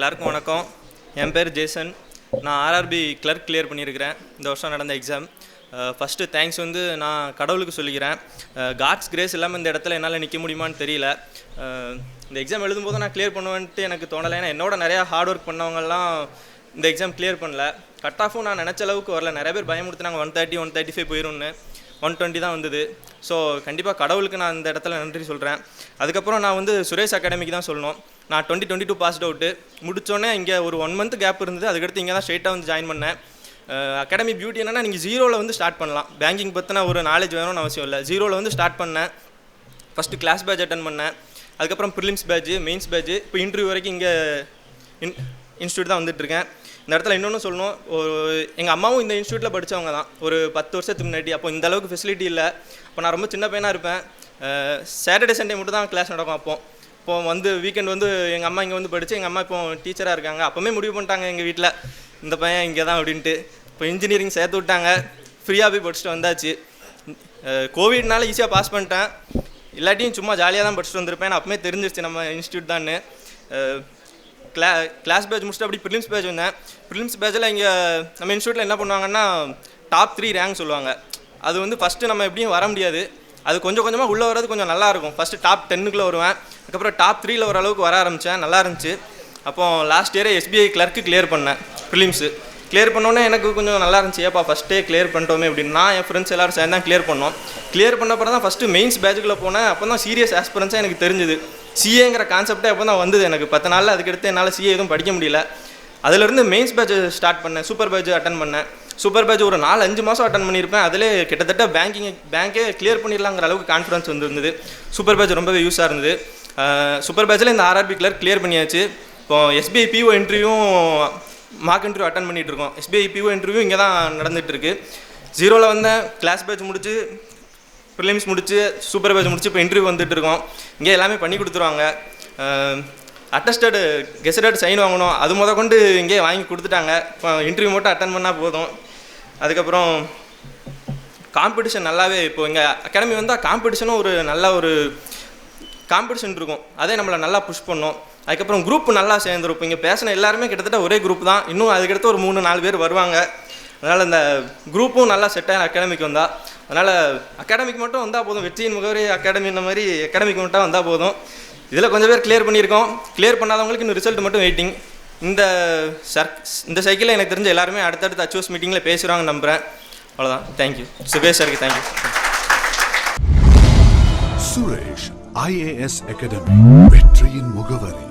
எல்லாருக்கும் வணக்கம். என் பேர் ஜேசன். நான் ஆர்ஆர்பி கிளர்க் கிளியர் பண்ணியிருக்கிறேன் இந்த வருஷம் நடந்த எக்ஸாம். ஃபஸ்ட்டு தேங்க்ஸ் வந்து நான் கடவுளுக்கு சொல்லிக்கிறேன். காட்ஸ் கிரேஸ் இல்லாமல் இந்த இடத்துல என்னால் நிற்க முடியுமான்னு தெரியல. இந்த எக்ஸாம் எழுதும்போது நான் கிளியர் பண்ணுவேன்ட்டு எனக்கு தோணலை. ஏன்னா என்னோட நிறையா ஹார்ட் ஒர்க் பண்ணவங்கலாம் இந்த எக்ஸாம் கிளியர் பண்ணல. கட் ஆஃபும் நான் நினச்ச அளவுக்கு வரல. நிறைய பேர் பயமுடுத்தினாங்க 130 135 போயிடும்னு. 120 தான் வந்தது. ஸோ கண்டிப்பாக கடவுளுக்கு நான் இந்த இடத்துல நன்றி சொல்கிறேன். அதுக்கப்புறம் நான் வந்து சுரேஷ் அகாடமிக்கு தான் சொல்லணும். நான் 2022 பாஸ்ட் அவுட்டு முடித்தோடனே இங்கே ஒரு 1 மந்த் கேப் இருந்தது. அதுக்கடுத்து இங்கே தான் ஸ்ட்ரெயிட்டாக வந்து ஜாயின் பண்ணேன். அகாடமி பியூட்டி என்னென்னா நீங்கள் ஜீரோவில் வந்து ஸ்டார்ட் பண்ணலாம். பேங்கிங் பற்றின ஒரு நாலேஜ் வேணும்னு அவசியம் இல்லை. ஜீரோவில் வந்து ஸ்டார்ட் பண்ணேன். ஃபஸ்ட்டு கிளாஸ் பேட்ச் அட்டன் பண்ணேன். அதுக்கப்புறம் ப்ரிலிம்ஸ் பேட்ச்சு, மெயின்ஸ் பேட்ச்சு, இப்போ இன்டர்வியூ வரைக்கும் இங்கே இன்ஸ்டியூட் தான் வந்துட்டுருக்கேன். இந்த இடத்துல இன்னொன்று சொல்லணும், எங்கள் அம்மாவும் இந்த இன்ஸ்டியூட்டில் படித்தவங்க தான் ஒரு 10 வருஷத்துக்கு முன்னாடி. அப்போ இந்த அளவுக்கு ஃபெசிலிட்டி இல்லை. அப்போ நான் ரொம்ப சின்ன பையனாக இருப்பேன். சாட்டர்டே சண்டே மட்டும் தான் கிளாஸ் நடக்கும். இப்போ வந்து வீக்கெண்ட் வந்து எங்கள் அம்மா இங்கே வந்து படித்து எங்கள் அம்மா இப்போ டீச்சராக இருக்காங்க. அப்போவே முடிவு பண்ணிட்டாங்க எங்கள் வீட்டில் இந்த பையன் இங்கே தான் அப்படின்ட்டு. இப்போ இன்ஜினியரிங் சேர்த்து விட்டாங்க. ஃப்ரீயாக போய் படிச்சுட்டு வந்தாச்சு. கோவிட்னால ஈஸியாக பாஸ் பண்ணிட்டேன். இல்லாட்டியும் சும்மா ஜாலியாக தான் படிச்சுட்டு வந்திருப்பேன். நான் அப்போவே தெரிஞ்சிருச்சு நம்ம இன்ஸ்டியூட் தான்னு. கிளாஸ் பேட்ச் முடிச்சுட்டு அப்படி ப்ரிலிம்ஸ் பேட்ச் வந்தேன். ப்ரிலிம்ஸ் பேட்சில் இங்கே நம்ம இன்ஸ்டியூட்டில் என்ன பண்ணுவாங்கன்னா டாப் 3 ரேங்க் சொல்லுவாங்க. அது வந்து ஃபஸ்ட்டு நம்ம எப்படியும் வர முடியாது. அது கொஞ்சம் கொஞ்சமாக உள்ளே வர்றது கொஞ்சம் நல்லாயிருக்கும். ஃபஸ்ட்டு டாப் 10க்குள்ளே வருவேன். அதுக்கப்புறம் டாப் 3ல் ஓரளவுக்கு வர ஆரம்பித்தேன். நல்லா இருந்துச்சு. அப்போது லாஸ்ட் இயரே எஸ்பிஐ கிளர்க்கு கிளியர் பண்ணேன். ப்ரிலிம்ஸு கிளியர் பண்ணோன்னே எனக்கு கொஞ்சம் நல்லா இருந்துச்சு. ஏப்பா ஃபஸ்ட்டே கிளியர் பண்ணிட்டோமே அப்படின்னு நான் என் ஃப்ரெண்ட்ஸ் எல்லோரும் சேர்ந்து தான் கிளியர் பண்ணோம். கிளியர் பண்ண அப்புறம் தான் ஃபஸ்ட்டு மெயின்ஸ் பேட்சுக்குள்ளே போனேன். அப்போ தான் சீரியஸ் ஆஸ்பிரன்ஸாக எனக்கு தெரிஞ்சுது. சிஏங்கிற கான்செப்டே அப்போ தான் வந்தது எனக்கு 10 நாளில். அதுக்கடுத்து என்னால் சிஏ எதுவும் படிக்க முடியல. அதிலேருந்து மெயின்ஸ் பேட்ச் ஸ்டார்ட் பண்ணேன். சூப்பர் பேட்ச் அட்டன் பண்ணேன். சூப்பர் பேட்ச் ஒரு 4-5 மாதம் அட்டன் பண்ணியிருப்பேன். அதிலே கிட்டத்தட்ட பேங்கே கிளியர் பண்ணிடலாங்கிற அளவுக்கு கான்ஃபிடன்ஸ் வந்துருந்தது. சூப்பர் பேட்ச் ரொம்பவே யூஸாக இருந்தது. சூப்பர் பேட்சில் இந்த ஆர்ஆர்பி கிளர்க் கிளியர் பண்ணியாச்சு. இப்போ எஸ்பிஐ பிஓ இன்டர்வியூவும் மார்க் இன்டர்வியூ அட்டன் பண்ணிகிட்ருக்கோம். எஸ்பிஐ பிஓ இன்டர்வியூ இங்கே தான் நடந்துகிட்ருக்கு. ஜீரோவில் வந்தேன். கிளாஸ் பேட்ச் முடிச்சு, ப்ரிலிம்ஸ் முடிச்சு, சூப்பர் பேட்ச் முடிச்சு இப்போ இன்டர்வியூ வந்துட்டு இருக்கோம். இங்கே எல்லாமே பண்ணி கொடுத்துருவாங்க. அட்டஸ்டடு கெசடட் சைன் வாங்கணும். அது கொண்டு இங்கே வாங்கி கொடுத்துட்டாங்க. இப்போ இன்டர்வியூ மட்டும் அட்டன் பண்ணால் போதும். அதுக்கப்புறம் காம்படிஷன் நல்லாவே இப்போ எங்கள் அகாடமி வந்தால் காம்படிஷனும் ஒரு நல்ல ஒரு காம்படிஷன் இருக்கும். அதே நம்மளை நல்லா புஷ் பண்ணும். அதுக்கப்புறம் குரூப் நல்லா சேர்ந்துரும். இப்போ இங்கே பேசின எல்லாருமே கிட்டத்தட்ட ஒரே குரூப் தான். இன்னும் அதுக்கடுத்து ஒரு 3-4 பேர் வருவாங்க. அதனால் இந்த குரூப்பும் நல்லா செட் ஆகின அகாடமிக்கு வந்தால். அதனால் அகாடமிக்கு மட்டும் வந்தால் போதும். வெற்றியின் முகவரி அகாடமி இந்த மாதிரி அகாடமிக்கு மட்டும் வந்தால் போதும். இதில் கொஞ்சம் பேர் கிளியர் பண்ணியிருக்கோம். கிளியர் பண்ணாதவங்களுக்கு இன்னும் ரிசல்ட் மட்டும் வெயிட்டிங். இந்த சைக்கிளில் எனக்கு தெரிஞ்ச எல்லாருமே அடுத்தடுத்து அச்சூஸ் மீட்டிங்கில் பேசுகிறாங்கன்னு நம்புகிறேன். அவ்வளோதான். தேங்க்யூ. சுபேஷ் சாருக்கு தேங்க்யூ. சுரேஷ் IAS அகாடமி வெற்றியின் முகவரி.